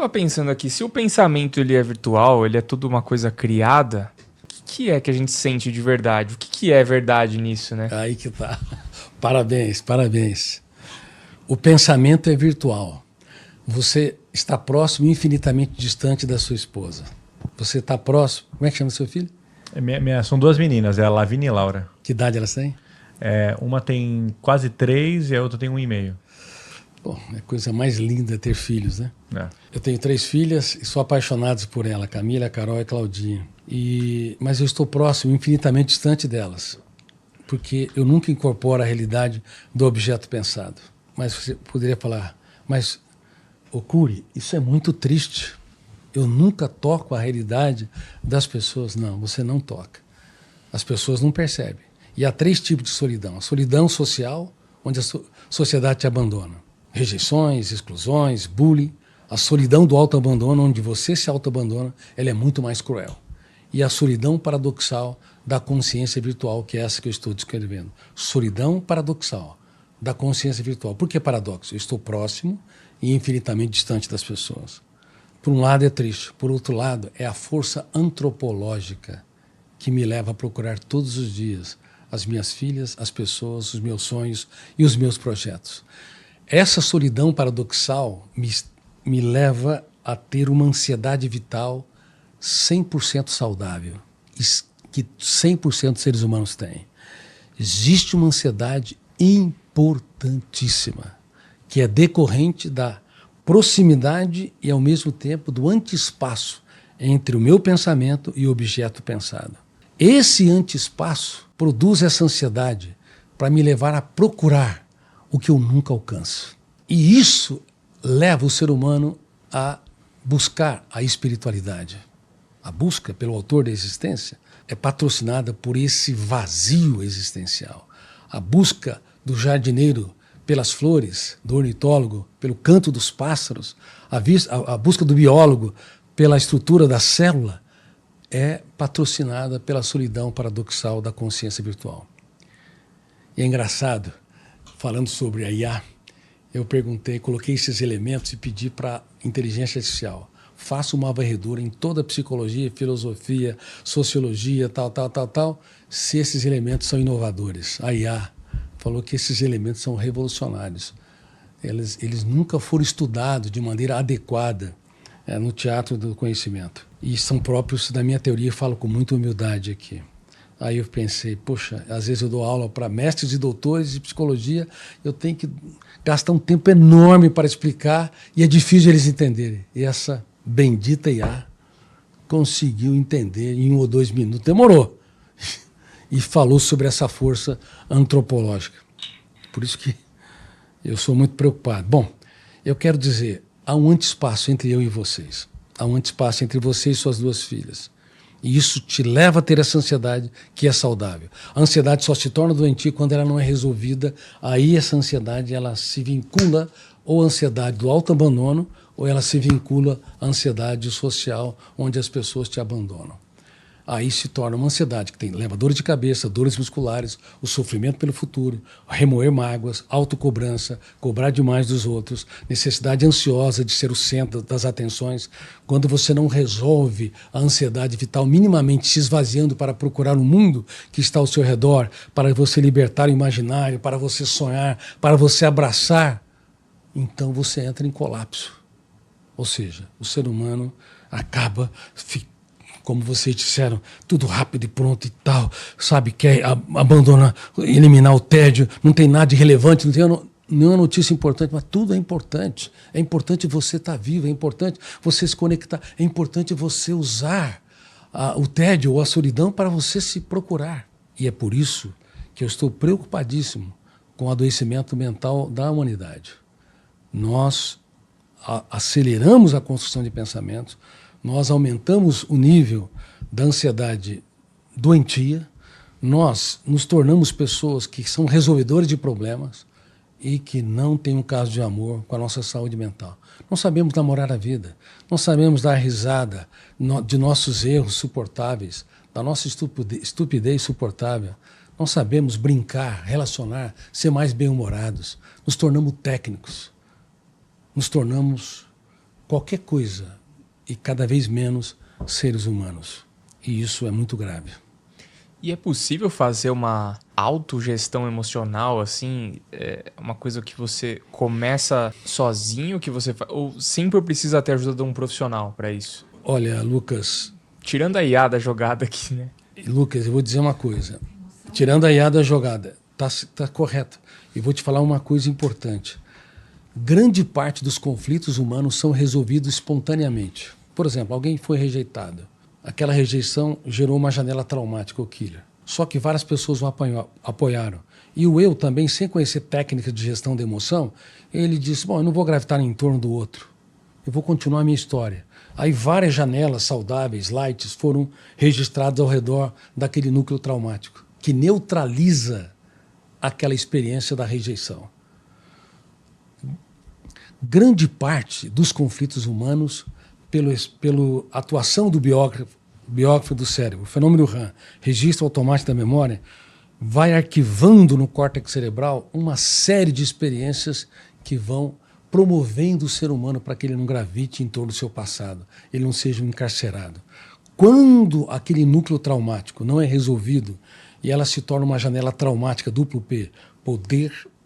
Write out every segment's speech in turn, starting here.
tava pensando aqui, se o pensamento ele é virtual, ele é tudo uma coisa criada, o que é que a gente sente de verdade? O que é verdade nisso, né? Aí que tá. Parabéns, parabéns. O pensamento é virtual. Você está próximo, infinitamente distante da sua esposa. Você está próximo. Como é que chama seu filho? São duas meninas, é a Lavínia e a Laura. Que idade elas têm? Uma tem quase 3 e a outra tem 1,5. Bom, é a coisa mais linda ter filhos, né? É. Eu tenho 3 filhas e sou apaixonado por ela, Camila, Carol e Claudinha. Mas eu estou próximo, infinitamente distante delas, porque eu nunca incorporo a realidade do objeto pensado. Mas você poderia falar, mas, Cury, isso é muito triste. Eu nunca toco a realidade das pessoas. Não, você não toca. As pessoas não percebem. E há 3 tipos de solidão. A solidão social, onde a sociedade te abandona. Rejeições, exclusões, bullying. A solidão do autoabandono, onde você se autoabandona, ela é muito mais cruel. E a solidão paradoxal da consciência virtual, que é essa que eu estou descrevendo. Solidão paradoxal da consciência virtual. Por que paradoxo? Eu estou próximo e infinitamente distante das pessoas. Por um lado é triste, por outro lado é a força antropológica que me leva a procurar todos os dias as minhas filhas, as pessoas, os meus sonhos e os meus projetos. Essa solidão paradoxal me leva a ter uma ansiedade vital 100% saudável, que 100% dos seres humanos têm. Existe uma ansiedade importantíssima, que é decorrente da proximidade e, ao mesmo tempo, do antiespaço entre o meu pensamento e o objeto pensado. Esse antiespaço produz essa ansiedade para me levar a procurar o que eu nunca alcanço. E isso leva o ser humano a buscar a espiritualidade. A busca pelo autor da existência é patrocinada por esse vazio existencial. A busca do jardineiro pelas flores, do ornitólogo pelo canto dos pássaros, a busca do biólogo pela estrutura da célula é patrocinada pela solidão paradoxal da consciência virtual. E é engraçado, falando sobre a IA, eu coloquei esses elementos e pedi para a inteligência artificial, faça uma varredura em toda a psicologia, filosofia, sociologia, tal, se esses elementos são inovadores. A IA falou que esses elementos são revolucionários. Eles nunca foram estudados de maneira adequada no teatro do conhecimento. E são próprios da minha teoria, eu falo com muita humildade aqui. Aí eu pensei, poxa, às vezes eu dou aula para mestres e doutores de psicologia, eu tenho que gastar um tempo enorme para explicar e é difícil eles entenderem. E essa bendita IA conseguiu entender em 1 ou 2 minutos, demorou, e falou sobre essa força antropológica. Por isso que eu sou muito preocupado. Bom, eu quero dizer, há um antiespaço entre eu e vocês. Há um antiespaço entre você e suas 2 filhas. E isso te leva a ter essa ansiedade que é saudável. A ansiedade só se torna doentia quando ela não é resolvida. Aí essa ansiedade ela se vincula ou à ansiedade do autoabandono ou ela se vincula à ansiedade social, onde as pessoas te abandonam. Aí se torna uma ansiedade que leva dores de cabeça, dores musculares, o sofrimento pelo futuro, remoer mágoas, autocobrança, cobrar demais dos outros, necessidade ansiosa de ser o centro das atenções. Quando você não resolve a ansiedade vital minimamente se esvaziando para procurar o mundo que está ao seu redor, para você libertar o imaginário, para você sonhar, para você abraçar, então você entra em colapso. Ou seja, o ser humano acaba como vocês disseram, tudo rápido e pronto e tal, sabe, quer abandonar, eliminar o tédio, não tem nada de relevante, não tem nenhuma notícia importante, mas tudo é importante. É importante você estar vivo, é importante você se conectar, é importante você usar o tédio ou a solidão para você se procurar. E é por isso que eu estou preocupadíssimo com o adoecimento mental da humanidade. Nós aceleramos a construção de pensamentos, nós aumentamos o nível da ansiedade doentia, nós nos tornamos pessoas que são resolvedores de problemas e que não têm um caso de amor com a nossa saúde mental. Não sabemos namorar a vida, não sabemos dar risada de nossos erros suportáveis, da nossa estupidez suportável, não sabemos brincar, relacionar, ser mais bem-humorados, nos tornamos técnicos, nos tornamos qualquer coisa e cada vez menos seres humanos. E isso é muito grave. E é possível fazer uma autogestão emocional, assim, uma coisa que você começa sozinho, ou sempre precisa ter ajuda de um profissional para isso? Olha, Lucas... Tirando a IA da jogada aqui, né? Lucas, eu vou dizer uma coisa. Tirando a IA da jogada, tá correto. E vou te falar uma coisa importante. Grande parte dos conflitos humanos são resolvidos espontaneamente. Por exemplo, alguém foi rejeitado. Aquela rejeição gerou uma janela traumática, o killer. Só que várias pessoas o apoiaram. E o eu também, sem conhecer técnicas de gestão da emoção, ele disse, bom, eu não vou gravitar em torno do outro. Eu vou continuar a minha história. Aí várias janelas saudáveis, lights, foram registradas ao redor daquele núcleo traumático, que neutraliza aquela experiência da rejeição. Grande parte dos conflitos humanos, pela atuação do biógrafo do cérebro, o fenômeno RAM, registro automático da memória, vai arquivando no córtex cerebral uma série de experiências que vão promovendo o ser humano para que ele não gravite em torno do seu passado, ele não seja um encarcerado. Quando aquele núcleo traumático não é resolvido e ela se torna uma janela traumática duplo P,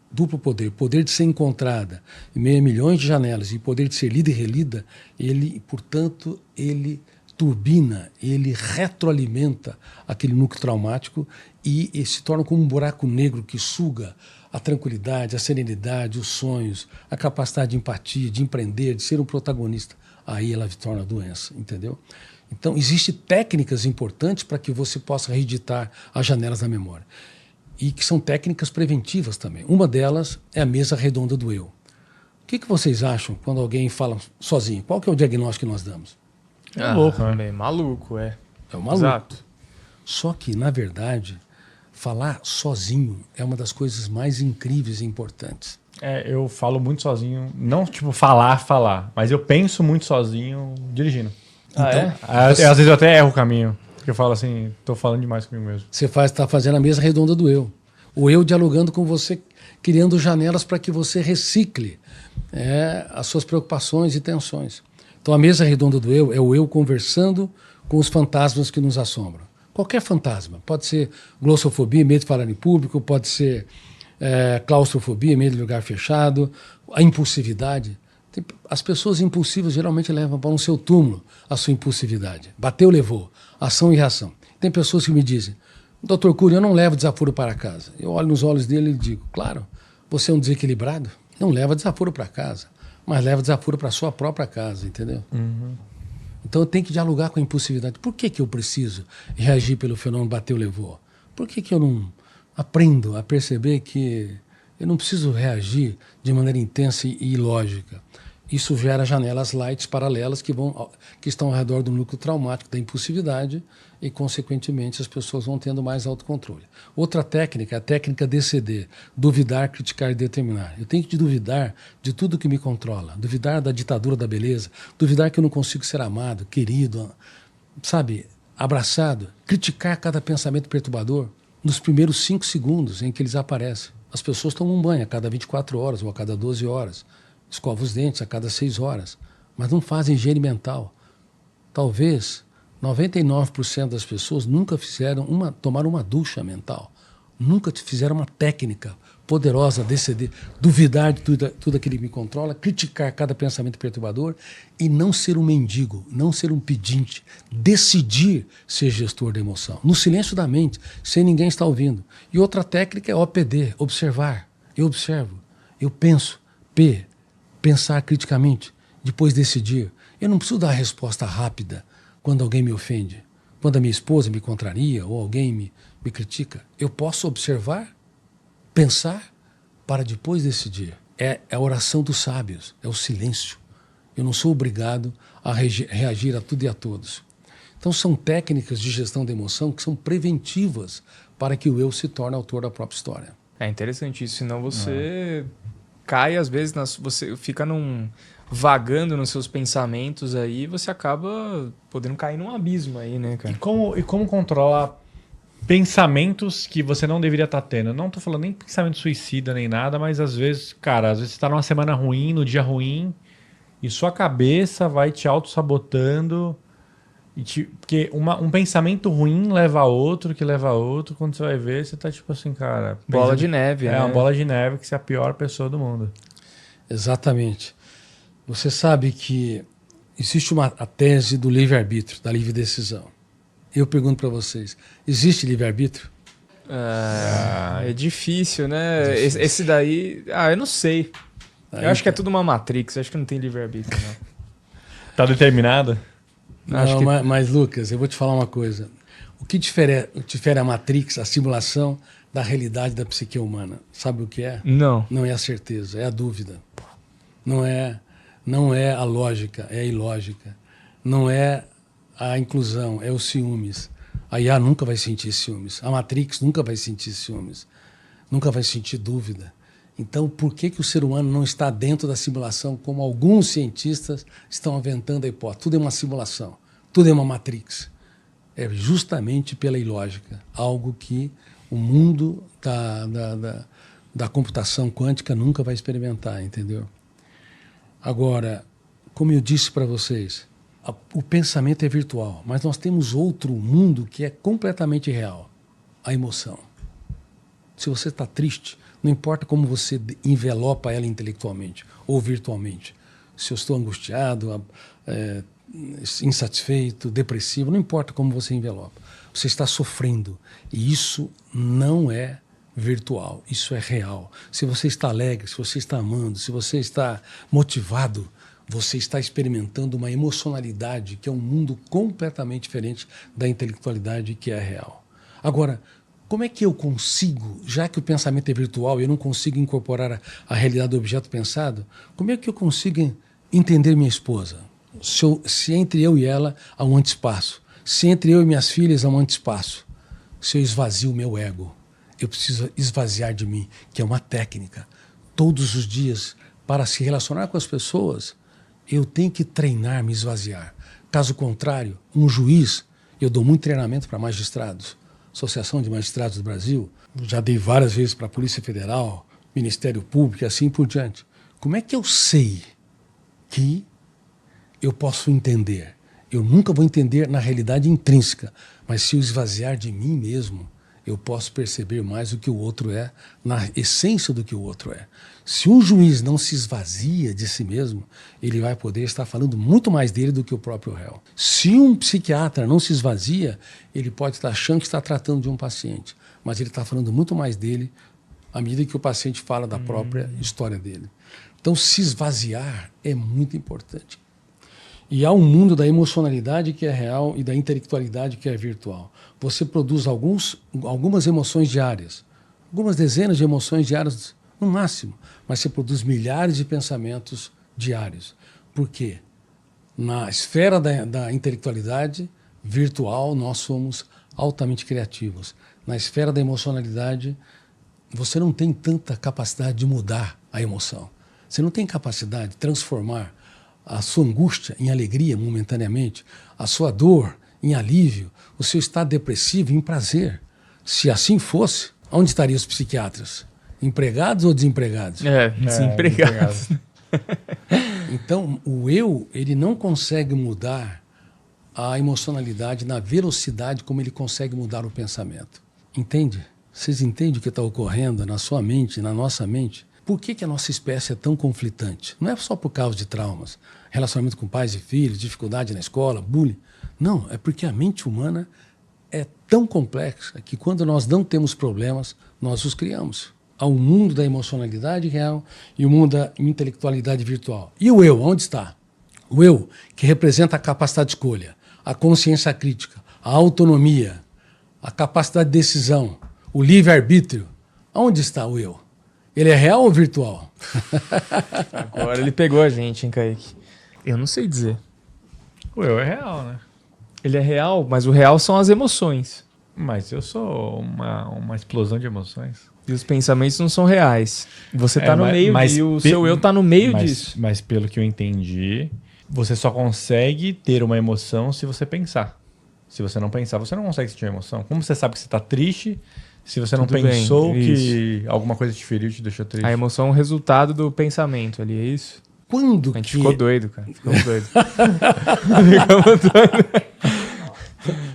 duplo poder de ser encontrada, em meio a milhões de janelas e poder de ser lida e relida, ele, portanto, ele turbina, ele retroalimenta aquele núcleo traumático e se torna como um buraco negro que suga a tranquilidade, a serenidade, os sonhos, a capacidade de empatia, de empreender, de ser um protagonista. Aí ela se torna doença, entendeu? Então, existem técnicas importantes para que você possa reeditar as janelas da memória. E que são técnicas preventivas também. Uma delas é a mesa redonda do eu. O que vocês acham quando alguém fala sozinho? Qual que é o diagnóstico que nós damos? É louco, né? Maluco, é. É um maluco. Exato. Só que, na verdade, falar sozinho é uma das coisas mais incríveis e importantes. Eu falo muito sozinho, não tipo falar, mas eu penso muito sozinho dirigindo. Então, às vezes eu até erro o caminho. Eu falo assim, estou falando demais comigo mesmo. Você está fazendo a mesa redonda do eu. O eu dialogando com você, criando janelas para que você recicle as suas preocupações e tensões. Então a mesa redonda do eu é o eu conversando com os fantasmas que nos assombram. Qualquer fantasma. Pode ser glossofobia, medo de falar em público, pode ser claustrofobia, medo de lugar fechado, a impulsividade. As pessoas impulsivas geralmente levam para o seu túmulo a sua impulsividade. Bateu, levou. Ação e reação. Tem pessoas que me dizem, Dr. Cury, eu não levo desaforo para casa. Eu olho nos olhos dele e digo, claro, você é um desequilibrado, não leva desaforo para casa, mas leva desaforo para a sua própria casa, entendeu? Uhum. Então eu tenho que dialogar com a impulsividade. Por que eu preciso reagir pelo fenômeno bateu, levou? Por que eu não aprendo a perceber que eu não preciso reagir de maneira intensa e ilógica? Isso gera janelas lights paralelas que estão ao redor do núcleo traumático da impulsividade e, consequentemente, as pessoas vão tendo mais autocontrole. Outra técnica é a técnica DCD, duvidar, criticar e determinar. Eu tenho que duvidar de tudo que me controla, duvidar da ditadura da beleza, duvidar que eu não consigo ser amado, querido, sabe, abraçado, criticar cada pensamento perturbador nos primeiros 5 segundos em que eles aparecem. As pessoas tomam um banho a cada 24 horas ou a cada 12 horas. Escovam os dentes a cada 6 horas, mas não fazem higiene mental. Talvez 99% das pessoas nunca tomaram uma ducha mental, nunca fizeram uma técnica poderosa de duvidar de tudo aquilo que me controla, criticar cada pensamento perturbador e não ser um mendigo, não ser um pedinte, decidir ser gestor da emoção, no silêncio da mente, sem ninguém estar ouvindo. E outra técnica é OPD, observar. Eu observo, eu penso, pensar criticamente, depois decidir. Eu não preciso dar a resposta rápida quando alguém me ofende, quando a minha esposa me contraria ou alguém me critica. Eu posso observar, pensar, para depois decidir. É a oração dos sábios, é o silêncio. Eu não sou obrigado a reagir a tudo e a todos. Então são técnicas de gestão da emoção que são preventivas para que o eu se torne autor da própria história. É interessante isso, senão você cai às vezes, você fica vagando nos seus pensamentos aí, você acaba podendo cair num abismo aí, né, cara? E como controlar pensamentos que você não deveria estar tendo? Não tô falando nem pensamento suicida nem nada, mas às vezes, cara, você tá numa semana ruim, no dia ruim, e sua cabeça vai te auto-sabotando. Porque um pensamento ruim leva a outro, que leva a outro. Quando você vai ver, você tá tipo assim, cara... Bola de neve, né? É uma bola de neve que você é a pior pessoa do mundo. Exatamente. Você sabe que existe a tese do livre-arbítrio, da livre decisão. Eu pergunto para vocês, existe livre-arbítrio? É difícil, né? Esse daí... eu não sei. Eu acho que é tudo uma Matrix. Eu acho que não tem livre-arbítrio, não. Tá determinado? Não, mas Lucas, eu vou te falar uma coisa. O que difere a Matrix, a simulação, da realidade da psique humana? Sabe o que é? Não. Não é a certeza, é a dúvida. Não é a lógica, é a ilógica. Não é a inclusão, é os ciúmes. A IA nunca vai sentir ciúmes. A Matrix nunca vai sentir ciúmes. Nunca vai sentir dúvida. Então, por que o ser humano não está dentro da simulação, como alguns cientistas estão aventando a hipótese? Tudo é uma simulação, tudo é uma Matrix. É justamente pela ilógica, algo que o mundo da computação quântica nunca vai experimentar, entendeu? Agora, como eu disse para vocês, o pensamento é virtual, mas nós temos outro mundo que é completamente real, a emoção. Se você está triste, não importa como você envelopa ela intelectualmente ou virtualmente. Se eu estou angustiado, insatisfeito, depressivo, não importa como você envelopa. Você está sofrendo. E isso não é virtual, isso é real. Se você está alegre, se você está amando, se você está motivado, você está experimentando uma emocionalidade que é um mundo completamente diferente da intelectualidade que é real. Agora, como é que eu consigo, já que o pensamento é virtual e eu não consigo incorporar a realidade do objeto pensado, como é que eu consigo entender minha esposa? Se entre eu e ela há um antiespaço, se entre eu e minhas filhas há um antiespaço, se eu esvazio o meu ego, eu preciso esvaziar de mim, que é uma técnica. Todos os dias, para se relacionar com as pessoas, eu tenho que treinar, me esvaziar. Caso contrário, um juiz, eu dou muito treinamento para magistrados, Associação de Magistrados do Brasil, já dei várias vezes para a Polícia Federal, Ministério Público e assim por diante. Como é que eu sei que eu posso entender? Eu nunca vou entender na realidade intrínseca, mas se eu esvaziar de mim mesmo, eu posso perceber mais o que o outro é, na essência do que o outro é. Se um juiz não se esvazia de si mesmo, ele vai poder estar falando muito mais dele do que o próprio réu. Se um psiquiatra não se esvazia, ele pode estar achando que está tratando de um paciente, mas ele está falando muito mais dele à medida que o paciente fala da própria história dele. Então, se esvaziar é muito importante. E há um mundo da emocionalidade que é real e da intelectualidade que é virtual. Você produz algumas emoções diárias, algumas dezenas de emoções diárias no máximo, mas você produz milhares de pensamentos diários. Por quê? Na esfera da intelectualidade virtual, nós somos altamente criativos. Na esfera da emocionalidade, você não tem tanta capacidade de mudar a emoção. Você não tem capacidade de transformar a sua angústia em alegria momentaneamente, a sua dor em alívio, o seu estado depressivo em prazer. Se assim fosse, onde estariam os psiquiatras? Empregados ou desempregados? Desempregados. Então, o eu, ele não consegue mudar a emocionalidade na velocidade como ele consegue mudar o pensamento. Entende? Vocês entendem o que está ocorrendo na sua mente, na nossa mente? Por que a nossa espécie é tão conflitante? Não é só por causa de traumas, relacionamento com pais e filhos, dificuldade na escola, bullying. Não, é porque a mente humana é tão complexa que quando nós não temos problemas, nós os criamos. Há um mundo da emocionalidade real e o mundo da intelectualidade virtual. E o eu, onde está? O eu, que representa a capacidade de escolha, a consciência crítica, a autonomia, a capacidade de decisão, o livre-arbítrio. Onde está o eu? Ele é real ou virtual? Agora ele pegou a gente, hein, Kaique? Eu não sei dizer. O eu é real, né? Ele é real, mas o real são as emoções. Mas eu sou uma explosão de emoções. E os pensamentos não são reais. Você tá no meio e o seu eu tá no meio disso. Mas pelo que eu entendi, você só consegue ter uma emoção se você pensar. Se você não pensar, você não consegue sentir uma emoção. Como você sabe que você tá triste se você não pensou que alguma coisa te feriu, te deixou triste? A emoção é um resultado do pensamento ali, é isso? Quando A gente que... ficou doido, cara. Ficamos doidos.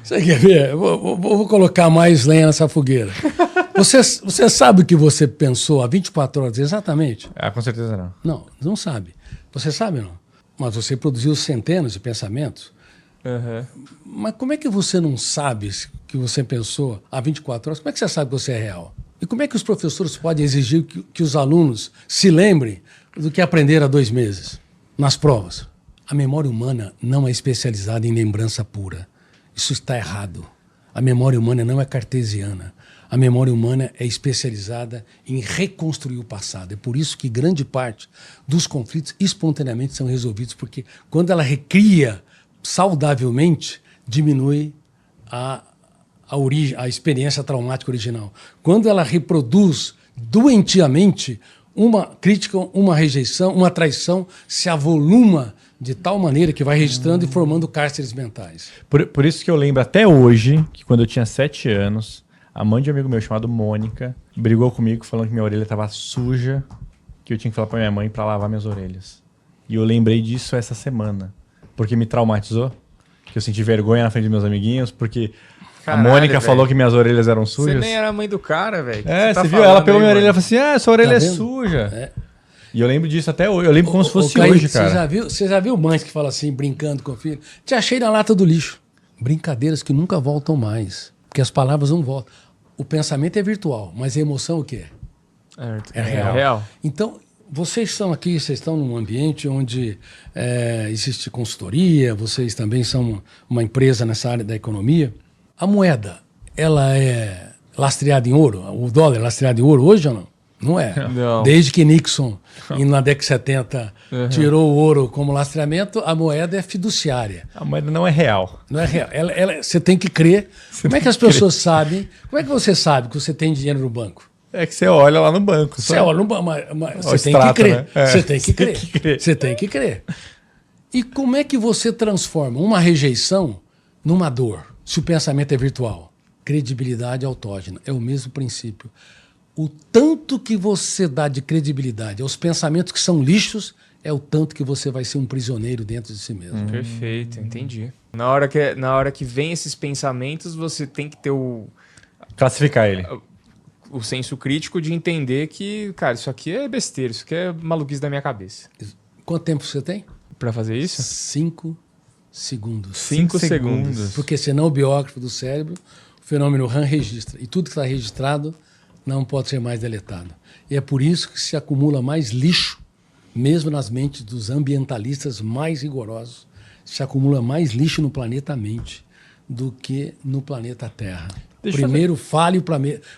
Você quer ver? Eu vou colocar mais lenha nessa fogueira. Você sabe o que você pensou há 24 horas exatamente? Ah, com certeza não. Não, não sabe. Você sabe não. Mas você produziu centenas de pensamentos. Uhum. Mas como é que você não sabe que você pensou há 24 horas? Como é que você sabe que você é real? E como é que os professores podem exigir que os alunos se lembrem do que aprenderam há 2 meses nas provas? A memória humana não é especializada em lembrança pura. Isso está errado. A memória humana não é cartesiana. A memória humana é especializada em reconstruir o passado. É por isso que grande parte dos conflitos espontaneamente são resolvidos, porque quando ela recria saudavelmente, diminui a experiência traumática original. Quando ela reproduz doentiamente, uma crítica, uma rejeição, uma traição se avoluma de tal maneira que vai registrando e formando cárceres mentais. Por isso que eu lembro até hoje que quando eu tinha 7 anos, a mãe de um amigo meu chamado Mônica brigou comigo falando que minha orelha estava suja, que eu tinha que falar para minha mãe para lavar minhas orelhas. E eu lembrei disso essa semana, porque me traumatizou, que eu senti vergonha na frente dos meus amiguinhos, porque Caralho, a Mônica velho. falou que minhas orelhas eram Você sujas. nem era a mãe do cara, velho. É, você viu? Ela pegou minha orelha e falou assim, sua orelha Tá é vendo? suja. É. E eu lembro disso até hoje. Eu lembro como se fosse Caí, hoje, cara. Você já viu mães que falam assim, brincando com o filho? Te achei na lata do lixo. Brincadeiras que nunca voltam mais. Porque as palavras não voltam. O pensamento é virtual, mas a emoção o quê? É real. Então, vocês estão aqui, vocês estão num ambiente onde existe consultoria, vocês também são uma empresa nessa área da economia. A moeda, ela é lastreada em ouro? O dólar é lastreado em ouro hoje ou não? Não é. Não. Desde que Nixon, na década de 70, tirou o ouro como lastreamento, a moeda é fiduciária. A moeda não é real. Não é real. Você tem que crer. Como é que as pessoas sabem? Como é que você sabe que você tem dinheiro no banco? É que você olha lá no banco. Você olha no banco, mas você tem extrato, que crer. né? É, Você tem que você crer. tem que crer. Você tem que crer. E como é que você transforma uma rejeição numa dor, se o pensamento é virtual? Credibilidade autógena. É o mesmo princípio. O tanto que você dá de credibilidade aos pensamentos que são lixos é o tanto que você vai ser um prisioneiro dentro de si mesmo. Perfeito, entendi. Na hora que vem esses pensamentos, você tem que ter Classificar ele. o senso crítico de entender que, cara, isso aqui é besteira, isso aqui é maluquice da minha cabeça. Quanto tempo você tem? Pra fazer isso? 5 segundos. 5 segundos. Porque senão o biógrafo do cérebro, o fenômeno RAM registra. E tudo que está registrado não pode ser mais deletado. E é por isso que se acumula mais lixo, mesmo nas mentes dos ambientalistas mais rigorosos, se acumula mais lixo no planeta mente do que no planeta Terra. Primeiro fale o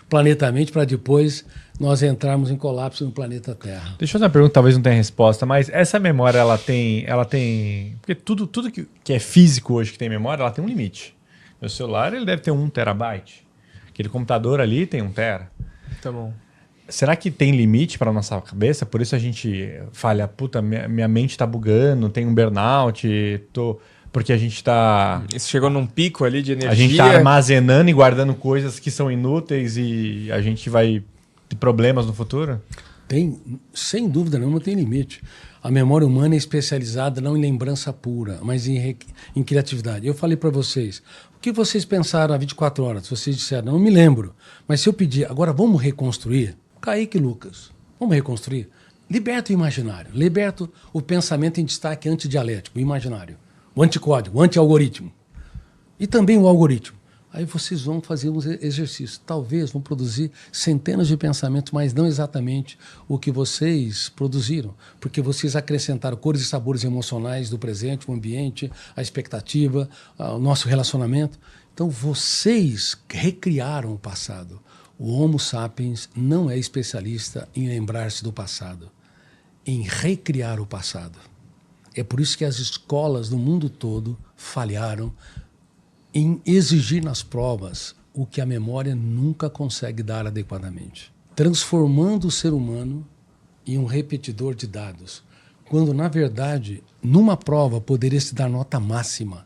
planeta mente para depois nós entrarmos em colapso no planeta Terra. Deixa eu fazer uma pergunta, talvez não tenha resposta, mas essa memória, ela tem... Porque tudo que é físico hoje que tem memória, ela tem um limite. Meu celular, ele deve ter 1 terabyte. Aquele computador ali tem 1 tera. Tá bom. Será que tem limite para nossa cabeça? Por isso a gente falha, puta, minha mente tá bugando, tem um burnout, porque a gente tá... Isso chegou num pico ali de energia. A gente tá armazenando e guardando coisas que são inúteis e a gente vai ter problemas no futuro? Tem, sem dúvida nenhuma, tem limite. A memória humana é especializada não em lembrança pura, mas em criatividade. Eu falei para vocês, o que vocês pensaram há 24 horas? Vocês disseram, não me lembro. Mas se eu pedir, agora vamos reconstruir? Kaique e Lucas, vamos reconstruir? Liberta o imaginário, liberta o pensamento em destaque antidialético, o imaginário, o anticódigo, o anti-algoritmo. E também o algoritmo. Aí vocês vão fazer uns exercícios. Talvez vão produzir centenas de pensamentos, mas não exatamente o que vocês produziram. Porque vocês acrescentaram cores e sabores emocionais do presente, o ambiente, a expectativa, o nosso relacionamento. Então vocês recriaram o passado. O Homo sapiens não é especialista em lembrar-se do passado, em recriar o passado. É por isso que as escolas do mundo todo falharam em exigir nas provas o que a memória nunca consegue dar adequadamente, transformando o ser humano em um repetidor de dados, quando, na verdade, numa prova poderia se dar nota máxima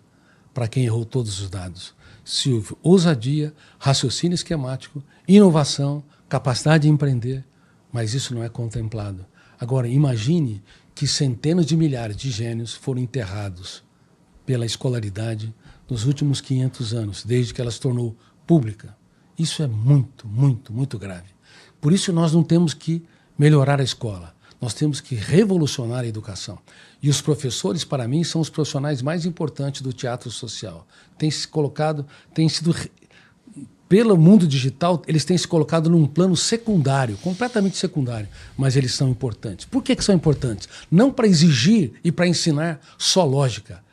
para quem errou todos os dados. Se houve ousadia, raciocínio esquemático, inovação, capacidade de empreender, mas isso não é contemplado. Agora, imagine que centenas de milhares de gênios foram enterrados pela escolaridade nos últimos 500 anos, desde que ela se tornou pública. Isso é muito, muito, muito grave. Por isso nós não temos que melhorar a escola, nós temos que revolucionar a educação. E os professores, para mim, são os profissionais mais importantes do teatro social. Pelo mundo digital, eles têm se colocado num plano secundário, completamente secundário, mas eles são importantes. Por que são importantes? Não para exigir e para ensinar só lógica.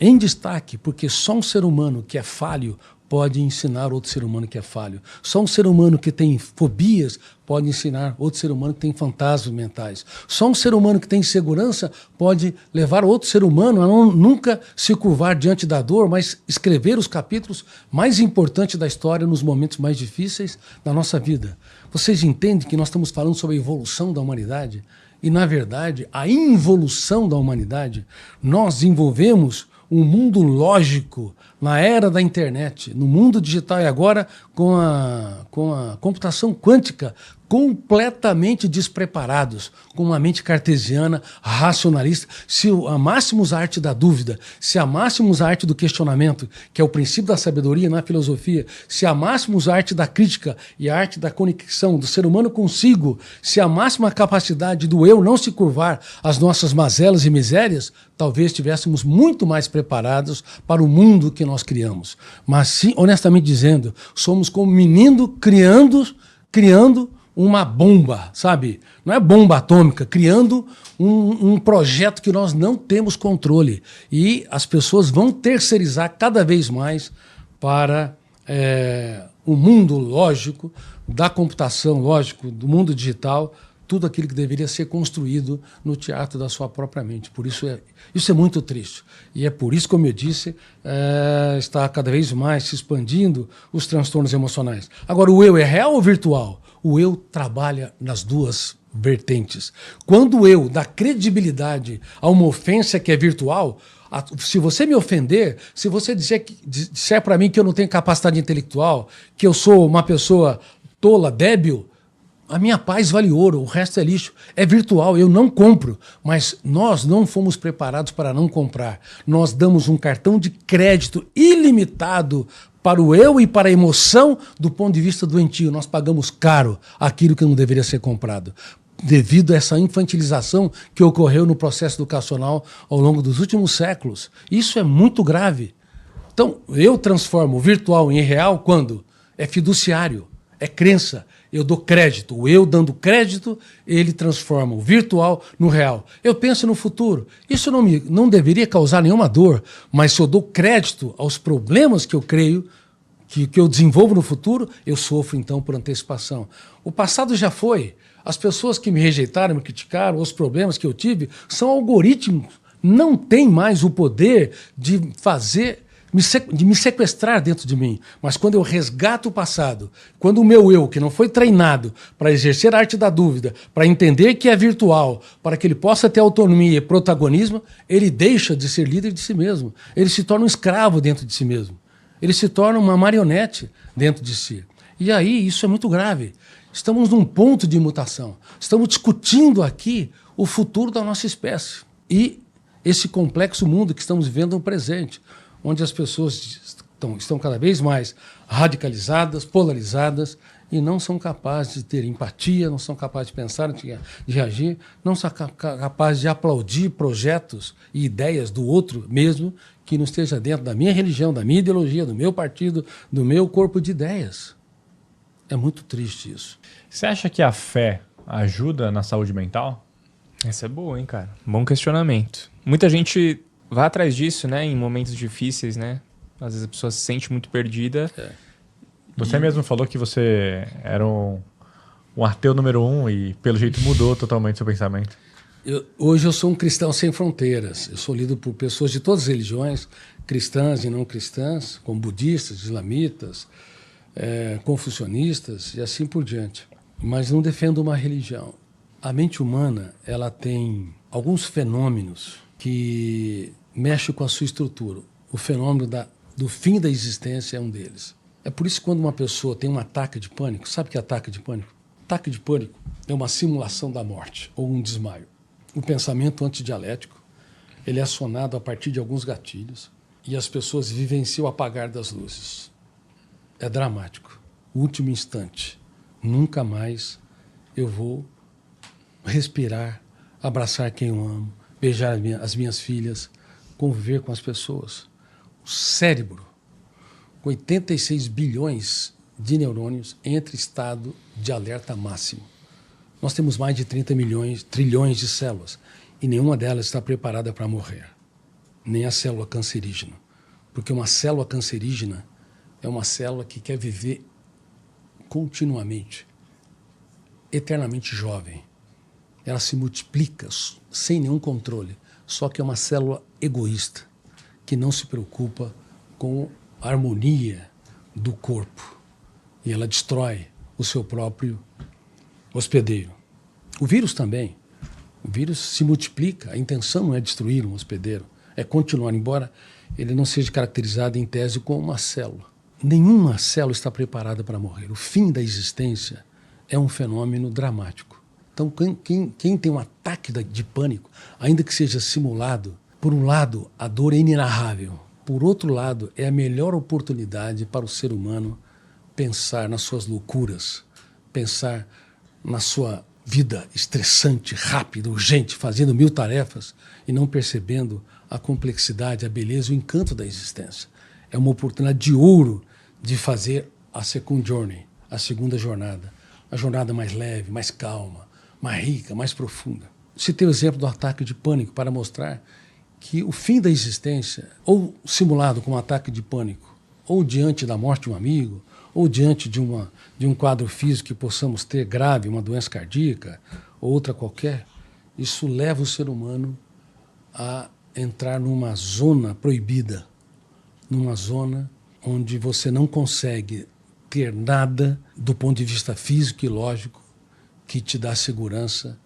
Em destaque, porque só um ser humano que é falho pode ensinar outro ser humano que é falho. Só um ser humano que tem fobias pode ensinar outro ser humano que tem fantasmas mentais. Só um ser humano que tem insegurança pode levar outro ser humano a nunca se curvar diante da dor, mas escrever os capítulos mais importantes da história nos momentos mais difíceis da nossa vida. Vocês entendem que nós estamos falando sobre a evolução da humanidade? E, na verdade, a involução da humanidade, nós desenvolvemos um mundo lógico na era da internet, no mundo digital e agora com a computação quântica, completamente despreparados, com uma mente cartesiana, racionalista. Se amássemos a arte da dúvida, se amássemos a arte do questionamento, que é o princípio da sabedoria na filosofia, se amássemos a arte da crítica e a arte da conexão do ser humano consigo, se amássemos a capacidade do eu não se curvar às nossas mazelas e misérias, talvez estivéssemos muito mais preparados para o mundo que nós criamos. Mas, sim, honestamente dizendo, somos como menino criando uma bomba, sabe? Não é bomba atômica, criando um projeto que nós não temos controle. E as pessoas vão terceirizar cada vez mais para o mundo lógico, da computação, lógico, do mundo digital, tudo aquilo que deveria ser construído no teatro da sua própria mente. Por isso isso é muito triste. E é por isso, como eu disse, está cada vez mais se expandindo os transtornos emocionais. Agora, o eu é real ou virtual? O eu trabalha nas duas vertentes. Quando o eu dá credibilidade a uma ofensa que é virtual, se você me ofender, se você disser para mim que eu não tenho capacidade intelectual, que eu sou uma pessoa tola, débil, a minha paz vale ouro, o resto é lixo. É virtual, eu não compro. Mas nós não fomos preparados para não comprar. Nós damos um cartão de crédito ilimitado para o eu e para a emoção do ponto de vista doentio. Nós pagamos caro aquilo que não deveria ser comprado, devido a essa infantilização que ocorreu no processo educacional ao longo dos últimos séculos. Isso é muito grave. Então, eu transformo o virtual em real quando é fiduciário, é crença. Eu dou crédito. O eu dando crédito, ele transforma o virtual no real. Eu penso no futuro. Isso não deveria causar nenhuma dor, mas se eu dou crédito aos problemas que eu creio, que eu desenvolvo no futuro, eu sofro então por antecipação. O passado já foi. As pessoas que me rejeitaram, me criticaram, os problemas que eu tive, são algoritmos. Não tem mais o poder de me sequestrar dentro de mim. Mas quando eu resgato o passado, quando o meu eu, que não foi treinado para exercer a arte da dúvida, para entender que é virtual, para que ele possa ter autonomia e protagonismo, ele deixa de ser líder de si mesmo. Ele se torna um escravo dentro de si mesmo. Ele se torna uma marionete dentro de si. E aí isso é muito grave. Estamos num ponto de mutação. Estamos discutindo aqui o futuro da nossa espécie. E esse complexo mundo que estamos vivendo no presente, onde as pessoas estão cada vez mais radicalizadas, polarizadas, e não são capazes de ter empatia, não são capazes de pensar, de agir, não são capazes de aplaudir projetos e ideias do outro mesmo que não esteja dentro da minha religião, da minha ideologia, do meu partido, do meu corpo de ideias. É muito triste isso. Você acha que a fé ajuda na saúde mental? Essa é boa, hein, cara? Bom questionamento. Muita gente vai atrás disso, né? Em momentos difíceis, né? Às vezes a pessoa se sente muito perdida. Você mesmo falou que você era um ateu número 1 e, pelo jeito, mudou totalmente seu pensamento. Hoje eu sou um cristão sem fronteiras. Eu sou lido por pessoas de todas as religiões, cristãs e não cristãs, como budistas, islamitas, confucionistas e assim por diante. Mas não defendo uma religião. A mente humana, ela tem alguns fenômenos que mexem com a sua estrutura. O fenômeno do fim da existência é um deles. É por isso que quando uma pessoa tem um ataque de pânico, sabe o que é ataque de pânico? Ataque de pânico é uma simulação da morte ou um desmaio. O pensamento antidialético, ele é acionado a partir de alguns gatilhos e as pessoas vivenciam o apagar das luzes. É dramático. Último instante. Nunca mais eu vou respirar, abraçar quem eu amo, beijar as minhas filhas, conviver com as pessoas. O cérebro, com 86 bilhões de neurônios, entra em estado de alerta máximo. Nós temos mais de 30 trilhões de células e nenhuma delas está preparada para morrer. Nem a célula cancerígena. Porque uma célula cancerígena é uma célula que quer viver continuamente, eternamente jovem. Ela se multiplica sem nenhum controle, só que é uma célula egoísta, que não se preocupa com a harmonia do corpo. E ela destrói o seu próprio hospedeiro. O vírus também. O vírus se multiplica, a intenção não é destruir um hospedeiro, é continuar, embora ele não seja caracterizado em tese como uma célula. Nenhuma célula está preparada para morrer. O fim da existência é um fenômeno dramático. Então, quem tem um ataque de pânico, ainda que seja simulado, por um lado, a dor é inenarrável. Por outro lado, é a melhor oportunidade para o ser humano pensar nas suas loucuras, pensar na sua vida estressante, rápida, urgente, fazendo 1000 tarefas e não percebendo a complexidade, a beleza, o encanto da existência. É uma oportunidade de ouro de fazer a second journey, a segunda jornada. A jornada mais leve, mais calma, mais rica, mais profunda. Citei o exemplo do ataque de pânico para mostrar que o fim da existência, ou simulado como um ataque de pânico, ou diante da morte de um amigo, ou diante de um quadro físico que possamos ter grave, uma doença cardíaca, ou outra qualquer, isso leva o ser humano a entrar numa zona proibida, numa zona onde você não consegue ter nada do ponto de vista físico e lógico que te dá segurança,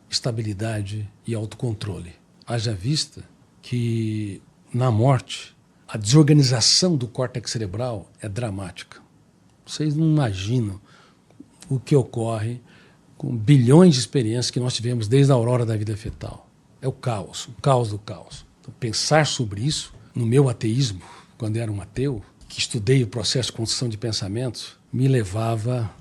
estabilidade e autocontrole. Haja vista que, na morte, a desorganização do córtex cerebral é dramática. Vocês não imaginam o que ocorre com bilhões de experiências que nós tivemos desde a aurora da vida fetal. É o caos do caos. Então, pensar sobre isso, no meu ateísmo, quando eu era um ateu, que estudei o processo de construção de pensamentos, me levava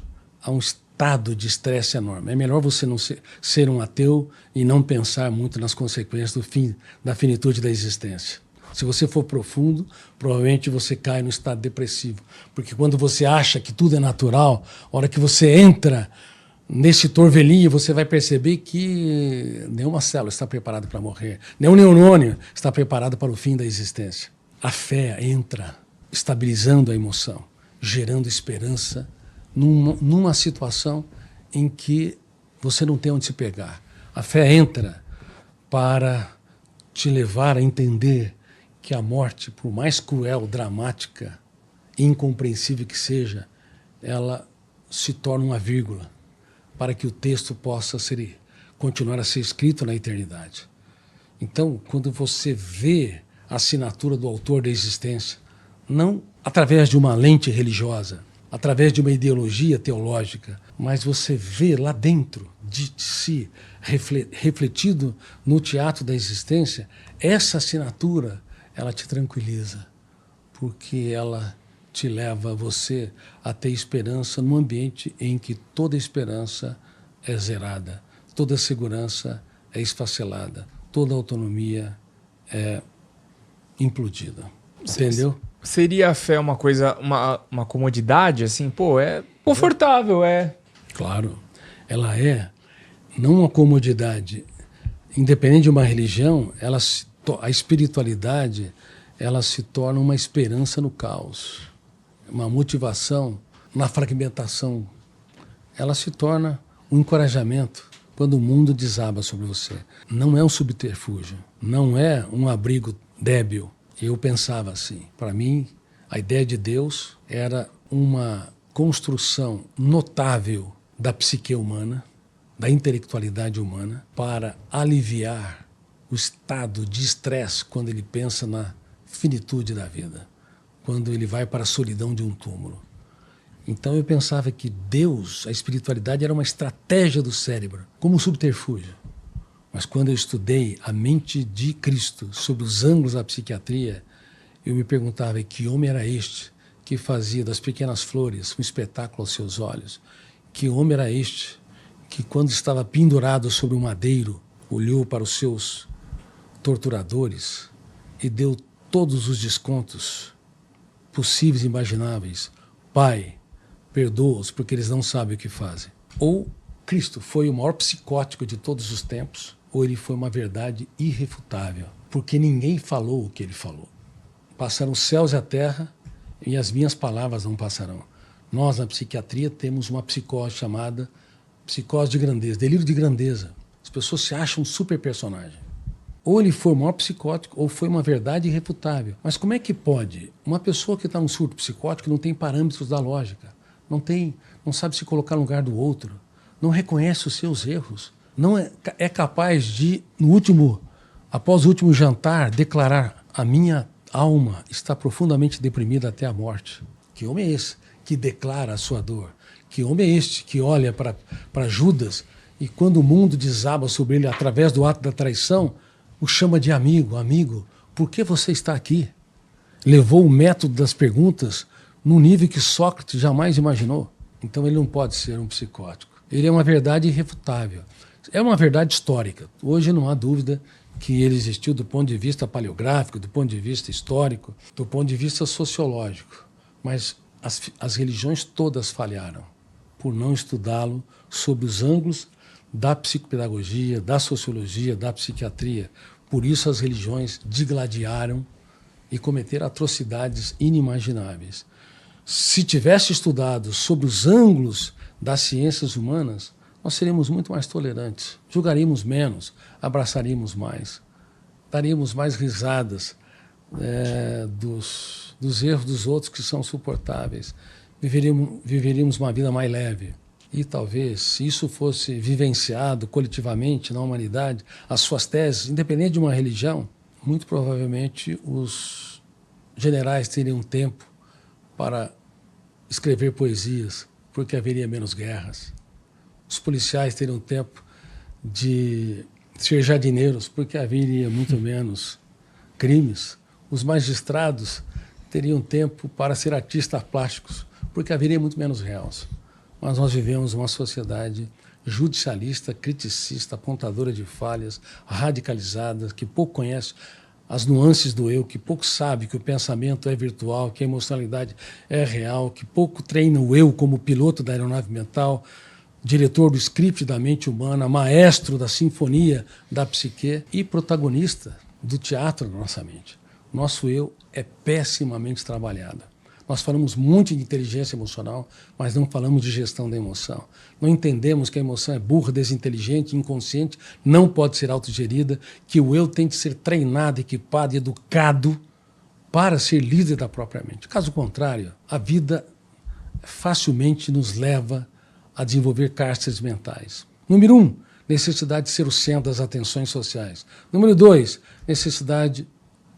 a um estado de estresse enorme. É melhor você não ser um ateu e não pensar muito nas consequências do fim, da finitude da existência. Se você for profundo, provavelmente você cai no estado depressivo. Porque quando você acha que tudo é natural, a hora que você entra nesse torvelinho, você vai perceber que nenhuma célula está preparada para morrer, nenhum neurônio está preparado para o fim da existência. A fé entra estabilizando a emoção, gerando esperança numa situação em que você não tem onde se pegar. A fé entra para te levar a entender que a morte, por mais cruel, dramática e incompreensível que seja, ela se torna uma vírgula para que o texto possa continuar a ser escrito na eternidade. Então, quando você vê a assinatura do autor da existência, não através de uma lente religiosa, através de uma ideologia teológica, mas você vê lá dentro de si, refletido no teatro da existência, essa assinatura, ela te tranquiliza, porque ela te leva você a ter esperança num ambiente em que toda esperança é zerada, toda segurança é esfacelada, toda autonomia é implodida. Entendeu? Seria a fé uma coisa, uma comodidade, assim? Pô, é confortável, é. Claro. Ela é não uma comodidade. Independente de uma religião, a espiritualidade, ela se torna uma esperança no caos, uma motivação na fragmentação. Ela se torna um encorajamento quando o mundo desaba sobre você. Não é um subterfúgio, não é um abrigo débil. Eu pensava assim, para mim, a ideia de Deus era uma construção notável da psique humana, da intelectualidade humana, para aliviar o estado de estresse quando ele pensa na finitude da vida, quando ele vai para a solidão de um túmulo. Então eu pensava que Deus, a espiritualidade, era uma estratégia do cérebro, como um subterfúgio. Mas quando eu estudei a mente de Cristo sob os ângulos da psiquiatria, eu me perguntava que homem era este que fazia das pequenas flores um espetáculo aos seus olhos? Que homem era este que, quando estava pendurado sobre um madeiro, olhou para os seus torturadores e deu todos os descontos possíveis e imagináveis? Pai, perdoa-os porque eles não sabem o que fazem. Ou Cristo foi o maior psicótico de todos os tempos, ou ele foi uma verdade irrefutável, porque ninguém falou o que ele falou. Passaram os céus e a terra e as minhas palavras não passarão. Nós, na psiquiatria, temos uma psicose chamada psicose de grandeza, delírio de grandeza. As pessoas se acham um super personagem. Ou ele foi o maior psicótico, ou foi uma verdade irrefutável. Mas como é que pode? Uma pessoa que está num surto psicótico não tem parâmetros da lógica, não sabe se colocar no lugar do outro, não reconhece os seus erros, não é capaz de, após o último jantar, declarar: a minha alma está profundamente deprimida até a morte. Que homem é esse que declara a sua dor? Que homem é este que olha para Judas e, quando o mundo desaba sobre ele através do ato da traição, o chama de amigo? Amigo, por que você está aqui? Levou o método das perguntas num nível que Sócrates jamais imaginou. Então ele não pode ser um psicótico. Ele é uma verdade irrefutável. É uma verdade histórica. Hoje não há dúvida que ele existiu do ponto de vista paleográfico, do ponto de vista histórico, do ponto de vista sociológico. Mas as religiões todas falharam por não estudá-lo sob os ângulos da psicopedagogia, da sociologia, da psiquiatria. Por isso as religiões digladiaram e cometeram atrocidades inimagináveis. Se tivesse estudado sobre os ângulos das ciências humanas, nós seríamos muito mais tolerantes, julgaríamos menos, abraçaríamos mais, daríamos mais risadas dos erros dos outros que são suportáveis, viveríamos uma vida mais leve. E talvez, se isso fosse vivenciado coletivamente na humanidade, as suas teses, independente de uma religião, muito provavelmente os generais teriam tempo para escrever poesias, porque haveria menos guerras. Os policiais teriam tempo de ser jardineiros, porque haveria muito menos crimes. Os magistrados teriam tempo para ser artistas plásticos, porque haveria muito menos réus. Mas nós vivemos uma sociedade judicialista, criticista, apontadora de falhas, radicalizada, que pouco conhece as nuances do eu, que pouco sabe que o pensamento é virtual, que a emocionalidade é real, que pouco treina o eu como piloto da aeronave mental, diretor do script da mente humana, maestro da sinfonia da psique e protagonista do teatro da nossa mente. Nosso eu é pessimamente trabalhado. Nós falamos muito de inteligência emocional, mas não falamos de gestão da emoção. Não entendemos que a emoção é burra, desinteligente, inconsciente, não pode ser autogerida, que o eu tem que ser treinado, equipado, educado para ser líder da própria mente. Caso contrário, a vida facilmente nos leva a desenvolver cárceres mentais. Número 1, necessidade de ser o centro das atenções sociais. Número 2, necessidade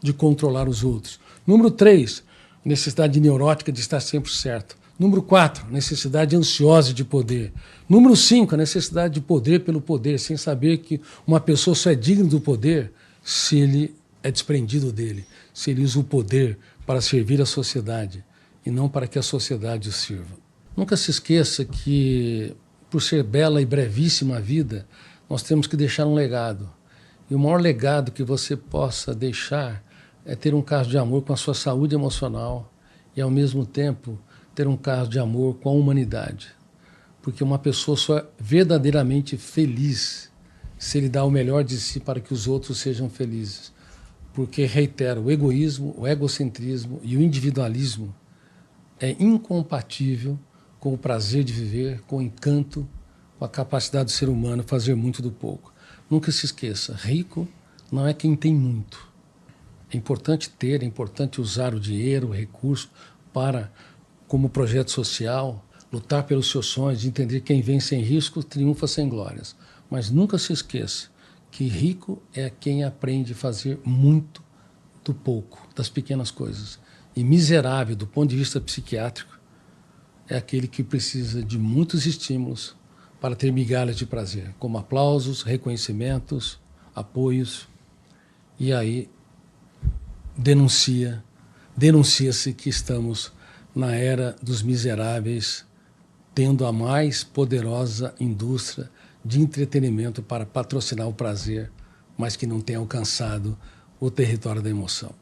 de controlar os outros. Número 3, necessidade neurótica de estar sempre certo. Número 4, necessidade ansiosa de poder. Número 5, a necessidade de poder pelo poder, sem saber que uma pessoa só é digna do poder se ele é desprendido dele, se ele usa o poder para servir a sociedade e não para que a sociedade o sirva. Nunca se esqueça que, por ser bela e brevíssima a vida, nós temos que deixar um legado. E o maior legado que você possa deixar é ter um caso de amor com a sua saúde emocional e, ao mesmo tempo, ter um caso de amor com a humanidade. Porque uma pessoa só é verdadeiramente feliz se ele dá o melhor de si para que os outros sejam felizes. Porque, reitero, o egoísmo, o egocentrismo e o individualismo é incompatível com o prazer de viver, com o encanto, com a capacidade do ser humano fazer muito do pouco. Nunca se esqueça, rico não é quem tem muito. É importante ter, é importante usar o dinheiro, o recurso para, como projeto social, lutar pelos seus sonhos, entender que quem vem sem risco triunfa sem glórias. Mas nunca se esqueça que rico é quem aprende a fazer muito do pouco, das pequenas coisas. E miserável, do ponto de vista psiquiátrico, é aquele que precisa de muitos estímulos para ter migalhas de prazer, como aplausos, reconhecimentos, apoios, e aí denuncia-se que estamos na era dos miseráveis, tendo a mais poderosa indústria de entretenimento para patrocinar o prazer, mas que não tem alcançado o território da emoção.